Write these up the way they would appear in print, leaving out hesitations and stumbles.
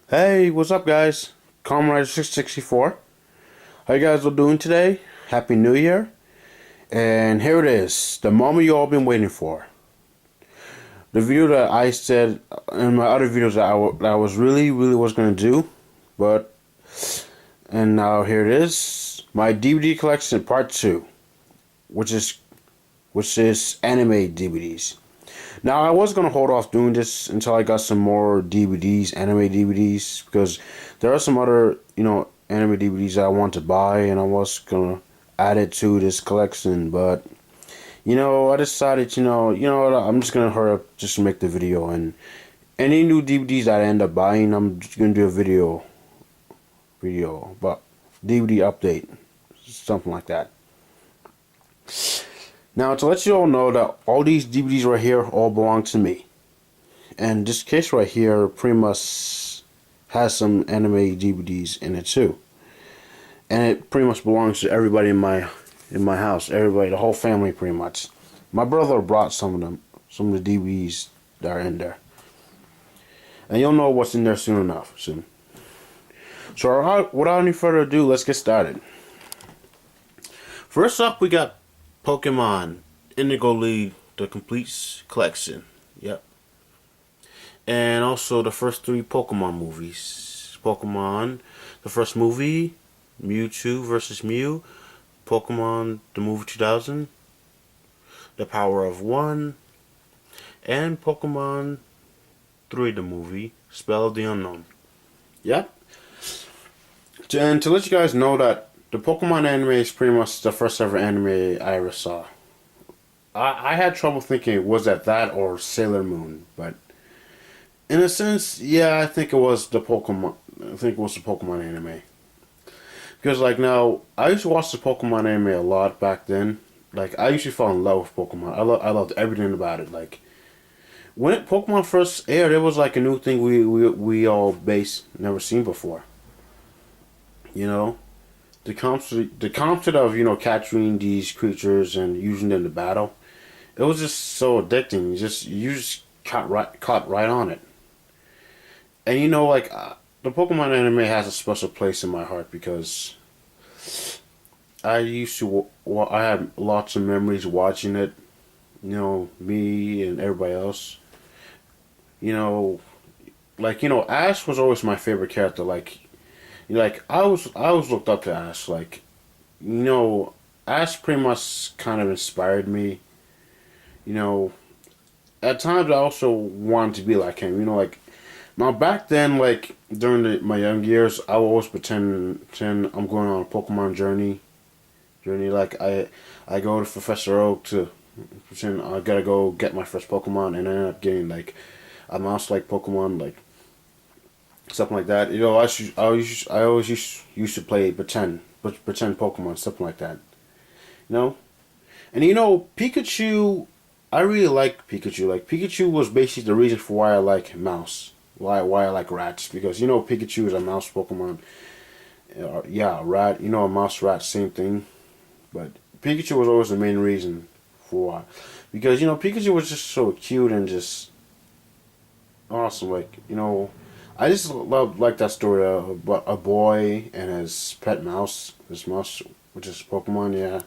Hey, what's up, guys? Comrade 664. How you guys all doing today? Happy New Year. And here it is, the moment you all been waiting for. The video that I said in my other videos that I was really was going to do. But, and now here it is, my DVD collection part 2. Which is anime DVDs. Now, I was going to hold off doing this until I got some more DVDs, anime DVDs, because there are some other, anime DVDs that I want to buy, and I was going to add it to this collection, but, I decided, what, I'm just going to hurry up just to make the video, and any new DVDs that I end up buying, I'm just going to do a video, about DVD update, something like that. Now, to let you all know that all these DVDs right here all belong to me. And this case right here pretty much has some anime DVDs in it too. And it pretty much belongs to everybody in my house. Everybody, the whole family pretty much. My brother brought some of the DVDs that are in there. And you'll know what's in there soon. So without any further ado, let's get started. First up, we got Pokemon Indigo League, the complete collection. Yep. And also the first 3 Pokemon movies. Pokemon, the first movie, Mewtwo vs. Mew. Pokemon, the movie 2000. The Power of One. And Pokemon 3, the movie, Spell of the Unknown. Yep. And to let you guys know that the Pokemon anime is pretty much the first ever anime I ever saw. I had trouble thinking, was that or Sailor Moon? But in a sense, yeah, I think it was the Pokemon. I think it was the Pokemon anime. Because now, I used to watch the Pokemon anime a lot back then. I used to fall in love with Pokemon. I loved everything about it. When Pokemon first aired, it was a new thing we all never seen before. The concept of capturing these creatures and using them to battle, it was just so addicting. You just caught right on it. And the Pokemon anime has a special place in my heart because I had lots of memories watching it. Me and everybody else. Ash was always my favorite character. I was looked up to Ash. Ash pretty much kind of inspired me. At times I also wanted to be like him. Now back then, during my young years, I would always pretend I'm going on a Pokemon journey. I go to Professor Oak to pretend I gotta go get my first Pokemon, and I end up getting a mouse-like Pokemon, something like that. I always used to play pretend Pokemon, something like that. And Pikachu, I really like Pikachu. Pikachu was basically the reason for why I like mouse. Why I like rats, because Pikachu is a mouse Pokemon. Yeah, rat. A mouse rat, same thing. But Pikachu was always the main reason for why, because Pikachu was just so cute and just awesome. I just love that story of a boy and his pet mouse. His mouse, which is Pokemon. Yeah.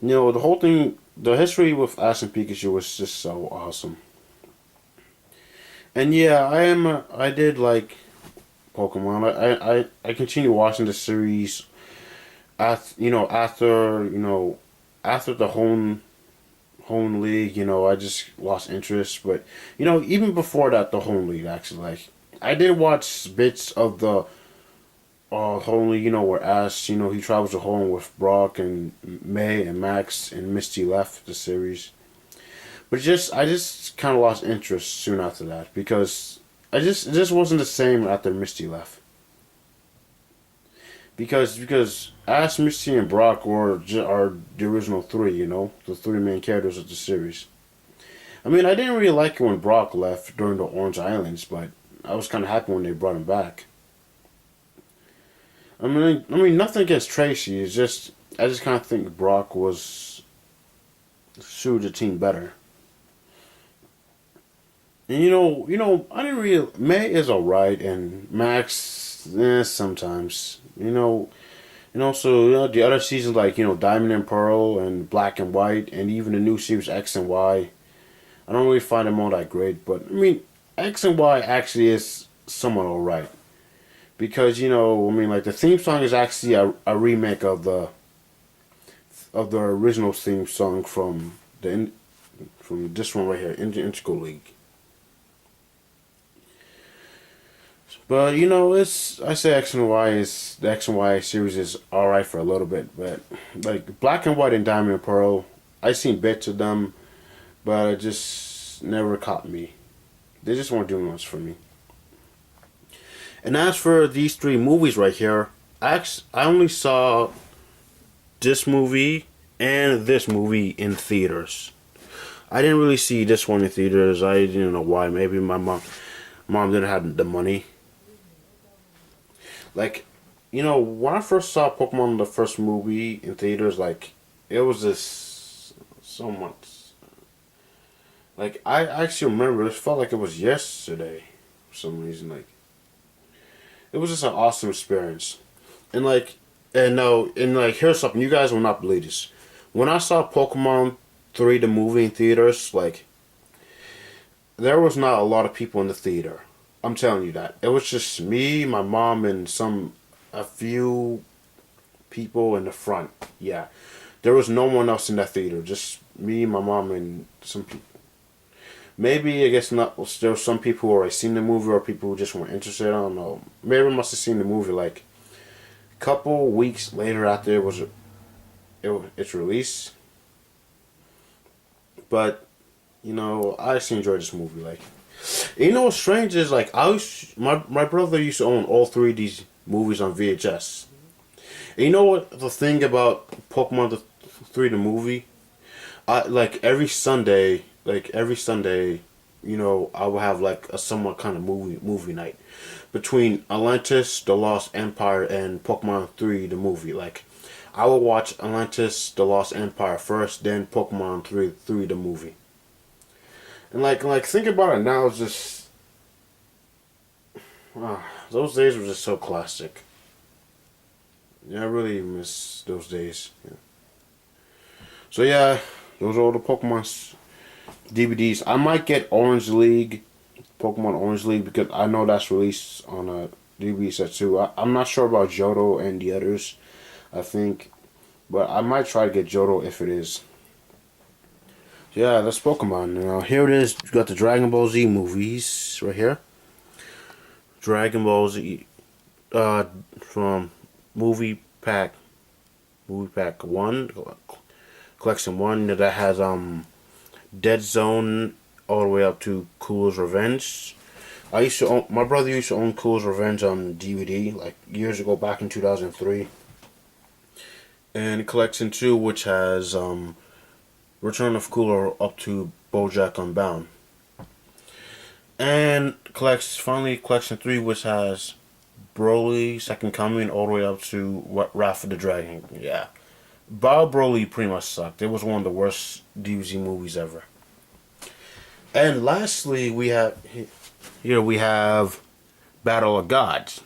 The whole thing, the history with Ash and Pikachu was just so awesome. And yeah, I did like Pokemon. I continue watching the series. After the home league, I just lost interest. But even before that, the home league actually, I did watch bits of the home league, where Ash, he travels to home with Brock and May and Max, and Misty left the series. But I just kind of lost interest soon after that, because it just wasn't the same after Misty left. Because Ash, Misty, and Brock are the original 3, the 3 main characters of the series. I mean, I didn't really like it when Brock left during the Orange Islands, but I was kind of happy when they brought him back. I mean, nothing against Tracy. I just kind of think Brock was suited the team better. And I didn't really. May is alright, and Max, sometimes. And also, the other seasons like Diamond and Pearl and Black and White, and even the new series X and Y. I don't really find them all that great, but I mean, X and Y actually is somewhat alright because like the theme song is actually a remake of the original theme song from this one right here, Integral League. But it's I say X and Y is the X and Y series is alright for a little bit, but like Black and White and Diamond and Pearl, I seen bits of them, but it just never caught me. They just weren't doing much for me. And as for these three movies right here, I only saw this movie and this movie in theaters. I didn't really see this one in theaters. I didn't know why. Maybe my mom didn't have the money. Like, when I first saw Pokemon the first movie in theaters, like it was just so much. Like I actually remember, it felt like it was yesterday for some reason. Like it was just an awesome experience. And like, and no, and like, here's something you guys will not believe this. When I saw Pokemon 3 the movie in theaters, like there was not a lot of people in the theater. I'm telling you that. It was just me, my mom, and a few people in the front. Yeah. There was no one else in that theater. Just me, my mom, and some people. Maybe, I guess not. There were some people who already seen the movie or people who just weren't interested. I don't know. Maybe I must have seen the movie like a couple weeks later after its release. But, I actually enjoyed this movie. Like, what's strange is like my brother used to own all three of these movies on VHS. And you know what the thing about Pokemon the 3 the movie? I like every Sunday, I will have like a somewhat kind of movie night between Atlantis, The Lost Empire, and Pokemon 3 the movie. Like I will watch Atlantis, The Lost Empire first, then Pokemon 3 the movie. And like think about it now, it's just those days were just so classic. Yeah, I really miss those days. Yeah. So yeah, those are all the Pokemon DVDs. I might get Pokemon Orange League, because I know that's released on a DVD set too. I'm not sure about Johto and the others, I think, but I might try to get Johto if it is. Yeah, that's Pokemon. Now here it is. You got the Dragon Ball Z movies right here. Dragon Ball Z, from movie pack, one, collection one that has Dead Zone all the way up to Cooler's Revenge. My brother used to own Cooler's Revenge on DVD like years ago, back in 2003. And collection two, which has Return of Cooler up to BoJack Unbound. And collection 3, which has Broly Second Coming all the way up to Wrath of the Dragon. Yeah, Broly pretty much sucked. It was one of the worst DBZ movies ever. And lastly, we have Battle of Gods.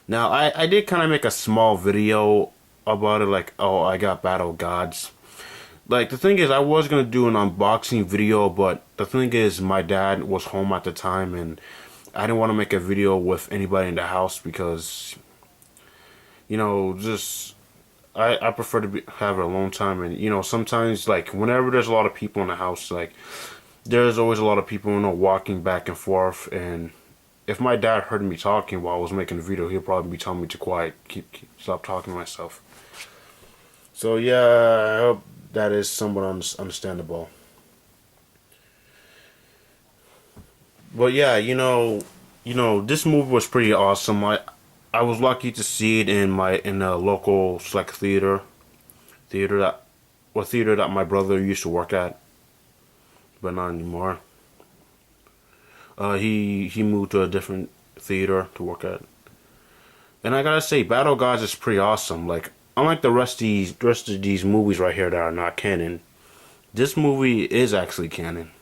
Now I did kind of make a small video about it, like, oh, I got Battle of Gods. Like, the thing is, I was going to do an unboxing video, but the thing is, my dad was home at the time, and I didn't want to make a video with anybody in the house because, just, I prefer to have it alone time. And, sometimes, like, whenever there's a lot of people in the house, like, there's always a lot of people, walking back and forth. And if my dad heard me talking while I was making the video, he'll probably be telling me to quiet, stop talking to myself. So, yeah, I hope that is somewhat understandable. But yeah, this movie was pretty awesome. I was lucky to see it in a local select theater that my brother used to work at, but not anymore. He moved to a different theater to work at, and I gotta say, Battle Gods is pretty awesome. Like, unlike the rest of these movies right here that are not canon, this movie is actually canon.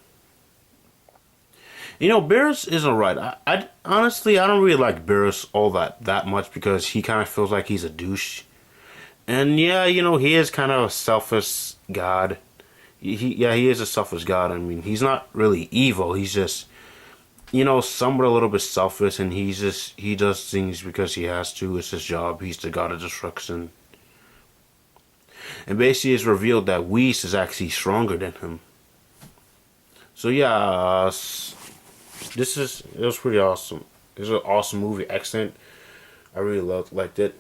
Beerus is alright. I honestly I don't really like Beerus all that much because he kind of feels like he's a douche. And yeah, he is kind of a selfish god. He is a selfish god. I mean, he's not really evil. He's just somewhat a little bit selfish, and he does things because he has to. It's his job. He's the god of destruction. And basically, it's revealed that Whis is actually stronger than him. So yeah, it was pretty awesome. It was an awesome movie, excellent. I really liked it.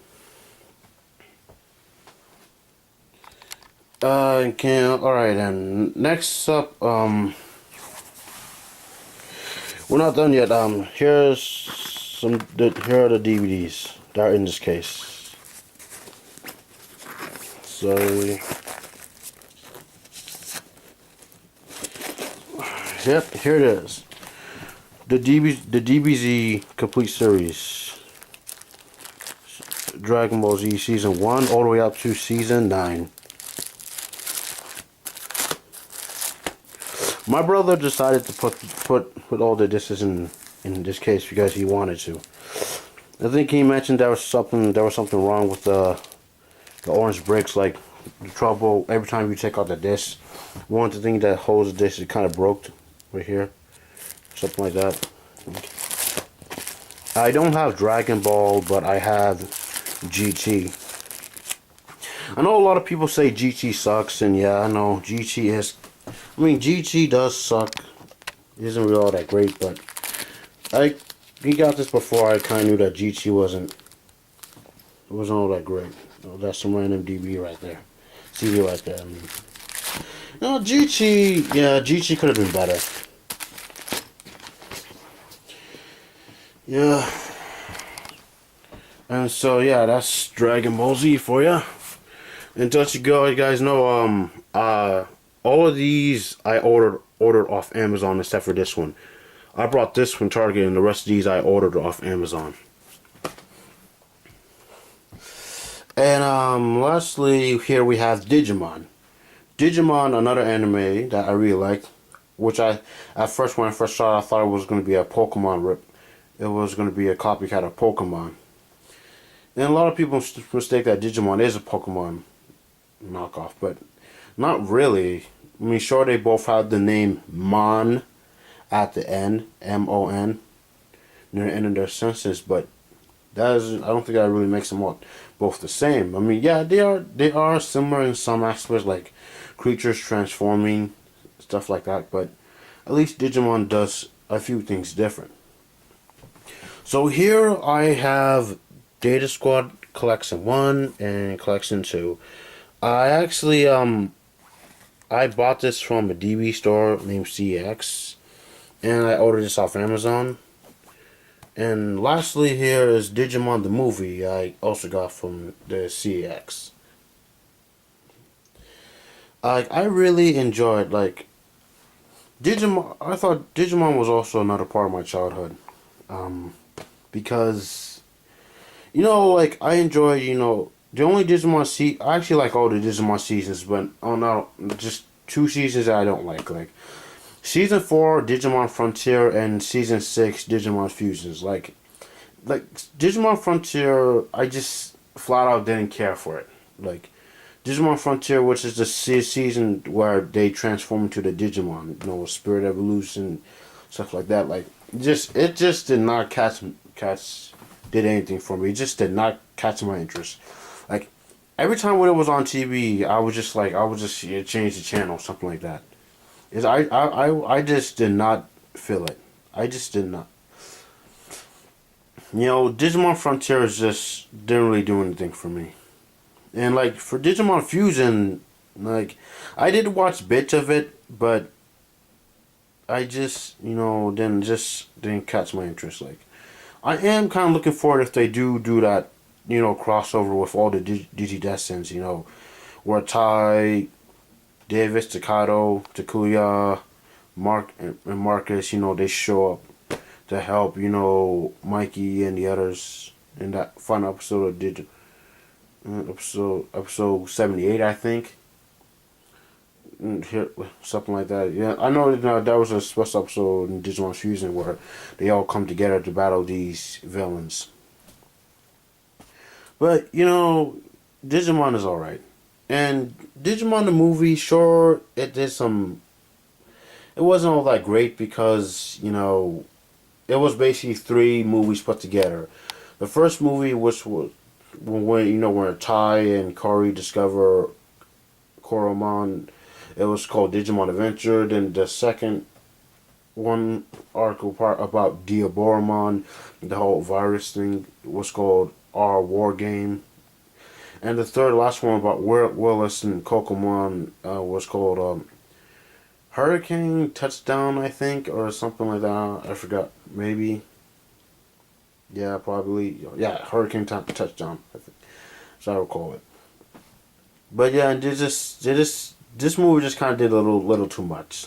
All right, and next up, we're not done yet. Here are the DVDs that are in this case. So, yep, here it is. The DBZ complete series. Dragon Ball Z season 1 all the way up to season 9. My brother decided to put all the discs in this case because he wanted to. I think he mentioned there was something wrong with the orange bricks, like the trouble every time you take out the disc. One of the things that holds the disc is kind of broke right here, something like that. I don't have Dragon Ball, but I have GT. I know a lot of people say GT sucks, and yeah, I know GT does suck. It isn't really all that great, but we got this before. I kind of knew that GT wasn't all that great. Oh, that's some random DB right there. CD right there. No, GT could have been better. Yeah. And so yeah, that's Dragon Ball Z for you. And to let you guys know, all of these I ordered off Amazon except for this one. I brought this from Target, and the rest of these I ordered off Amazon. And lastly, here we have Digimon. Digimon, another anime that I really like, which when I first saw it, I thought it was going to be a Pokemon rip. It was going to be a copycat of Pokemon. And a lot of people mistake that Digimon is a Pokemon knockoff, but not really. I mean, sure, they both have the name Mon at the end, MON, near the end of their sentences, but I don't think that really makes them both the same. I mean, yeah, they are similar in some aspects, like creatures transforming, stuff like that, but at least Digimon does a few things different. So here I have Data Squad Collection 1 and Collection 2. I actually I bought this from a DB store named CX, and I ordered this off Amazon. And lastly, here is Digimon the movie. I also got from the CX. I really enjoyed Digimon. I thought Digimon was also another part of my childhood, because I enjoy the only Digimon I actually like all the Digimon seasons, but just 2 seasons that I don't like. Like Season 4, Digimon Frontier, and Season 6, Digimon Fusions. Like Digimon Frontier, I just flat out didn't care for it. Like Digimon Frontier, which is the season where they transform into the Digimon, Spirit Evolution, stuff like that. Like it just did not did anything for me. It just did not catch my interest. Like every time when it was on TV, I would just change the channel, something like that. I just did not feel it. I just did not. Digimon Frontier didn't really do anything for me. And for Digimon Fusion, I did watch bits of it, but I just didn't catch my interest. Like I am kind of looking forward if they do that, crossover with all the Digidestineds, where Tai, Davis, Takato, Takuya, Mark, and Marcus, they show up to help, Mikey and the others in that final episode of episode 78, I think. Here, something like that. Yeah, I know that was a special episode in Digimon Fusion where they all come together to battle these villains. But Digimon is alright, and Digimon the movie, sure, it did some. It wasn't all that great because it was basically three movies put together. The first movie, which was where Tai and Kari discover Koromon, it was called Digimon Adventure. Then the second one article part about Diaboromon, the whole virus thing, was called Our War Game. And the third last one about Willis and Kokomon was called Hurricane Touchdown, I think, or something like that. I forgot. Maybe. Yeah, probably. Yeah, Hurricane Touchdown, I think. So I recall it. But yeah, this movie just kind of did a little too much.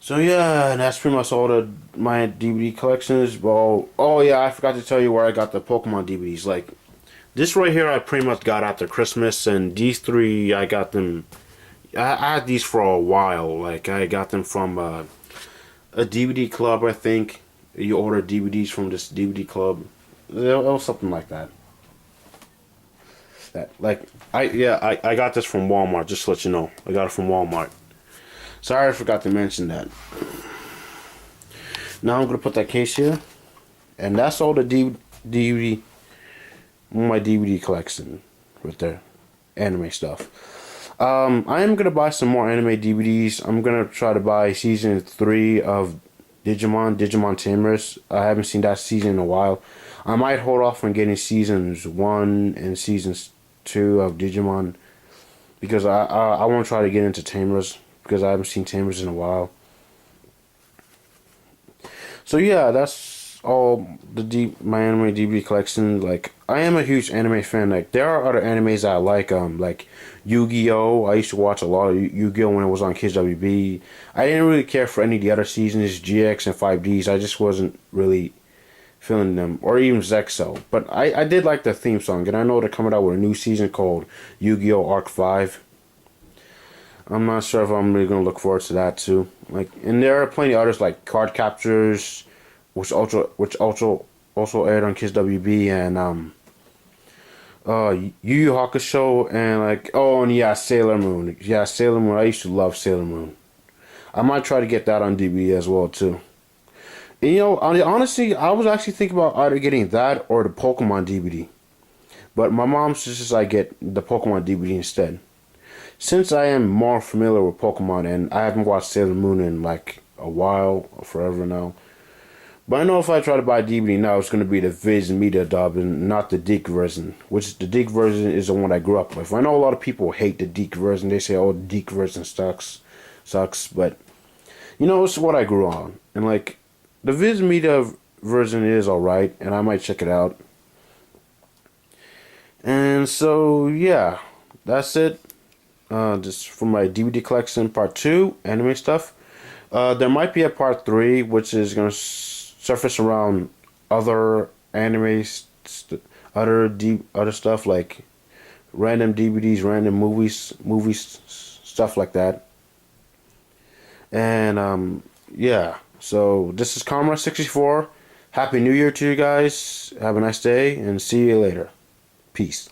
So yeah, and that's pretty much all my DVD collections. Well, oh yeah, I forgot to tell you where I got the Pokemon DVDs. Like this right here, I pretty much got after Christmas, and these three I got them. I had these for a while. Like I got them from a DVD club, I think. You order DVDs from this DVD club. It was something like that. I got this from Walmart. Just to let you know, I got it from Walmart. Sorry, I forgot to mention that. Now I'm gonna put that case here, and that's all the DVD, my DVD collection, right there, anime stuff. I am gonna buy some more anime DVDs. I'm gonna try to buy season 3 of Digimon Tamers. I haven't seen that season in a while. I might hold off on getting seasons 1 and seasons 2 of Digimon because I want to try to get into Tamers because I haven't seen Tamers in a while. So yeah, that's all my anime DVD collection. Like I am a huge anime fan. Like there are other animes that I like Yu-Gi-Oh! I used to watch a lot of Yu-Gi-Oh! When it was on Kids WB. I didn't really care for any of the other seasons, GX and 5Ds. I just wasn't really feeling them, or even Zexo. But I did like the theme song, and I know they're coming out with a new season called Yu-Gi-Oh! Arc 5. I'm not sure if I'm really gonna look forward to that too. Like, and there are plenty of others like Card Captors, which also aired on Kids WB, and Yu Yu Hakusho, and and yeah, Sailor Moon. Yeah, Sailor Moon. I used to love Sailor Moon. I might try to get that on DVD as well too. And, honestly, I was actually thinking about either getting that or the Pokemon DVD, but my mom suggests I get the Pokemon DVD instead. Since I am more familiar with Pokemon and I haven't watched Sailor Moon in like a while, or forever now. But I know if I try to buy DVD now, it's going to be the Viz Media dub and not the DIC version, which the DIC version is the one I grew up with. I know a lot of people hate the DIC version. They say, oh, the DIC version sucks. But, it's what I grew on. And like, the Viz Media version is alright, and I might check it out. And so, yeah, that's it. Just for my DVD collection, part 2, anime stuff. There might be a part 3, which is going to surface around other anime, other stuff like random DVDs, random movies, stuff like that. And yeah. So this is Comrade64. Happy New Year to you guys. Have a nice day, and see you later. Peace.